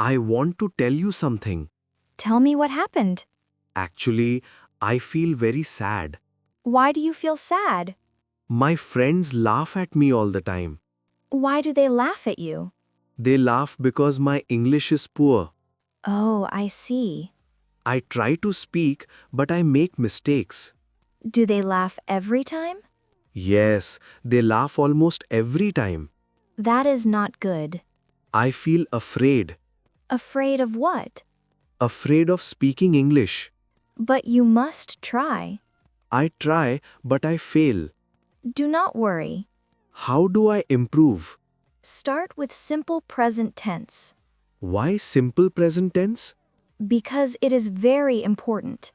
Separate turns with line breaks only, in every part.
I want to tell you something.
Tell me what happened.
Actually, I feel very sad.
Why do you feel sad?
My friends laugh at me all the time.
Why do they laugh at you?
They laugh because my English is poor.
Oh, I see.
I try to speak, but I make mistakes.
Do they laugh every time?
Yes, they laugh almost every time.
That is not good.
I feel afraid.
Afraid of what?
Afraid of speaking English.
But you must try.
I try, but I fail.
Do not worry.
How do I improve?
Start with simple present tense.
Why simple present tense?
Because it is very important.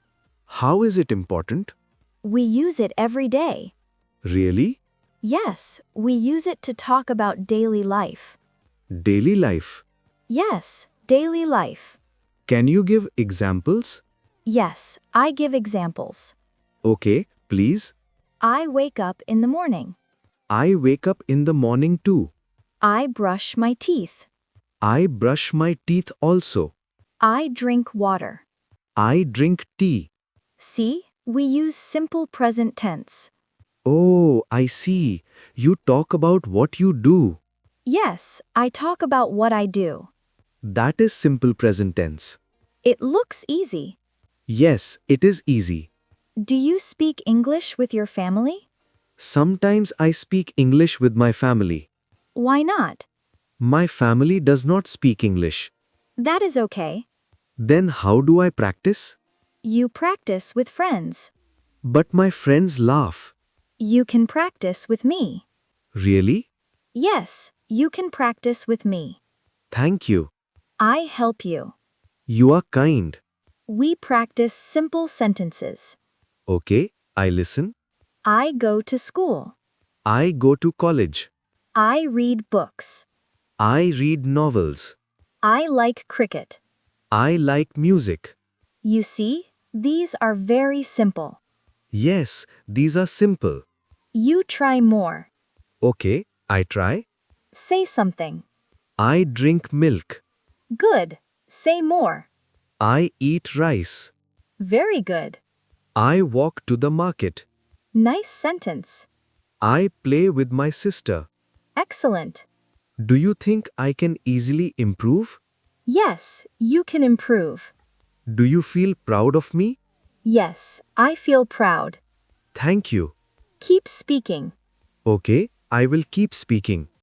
How is it important?
We use it every day.
Really?
Yes, we use it to talk about daily life.
Daily life.
Yes, daily life.
Can you give examples?
Yes, I give examples.
Okay, please.
I wake up in the morning.
I wake up in the morning too.
I brush my teeth.
I brush my teeth also.
I drink water.
I drink tea.
See, we use simple present tense.
Oh, I see. You talk about what you do.
Yes, I talk about what I do.
That is simple present tense.
It looks easy.
Yes, it is easy.
Do you speak English with your family?
Sometimes I speak English with my family.
Why not?
My family does not speak English.
That is okay.
Then how do I practice?
You practice with friends.
But my friends laugh.
You can practice with me.
Really?
Yes, you can practice with me.
Thank you.
I help you.
You are kind.
We practice simple sentences.
Okay, I listen.
I go to school.
I go to college.
I read books.
I read novels.
I like cricket.
I like music.
You see, these are very simple.
Yes, these are simple.
You try more.
Okay, I try.
Say something.
I drink milk.
Good. Say more.
I eat rice.
Very good.
I walk to the market.
Nice sentence.
I play with my sister.
Excellent.
Do you think I can easily improve?
Yes, you can improve.
Do you feel proud of me?
Yes, I feel proud.
Thank you.
Keep speaking.
Okay, I will keep speaking.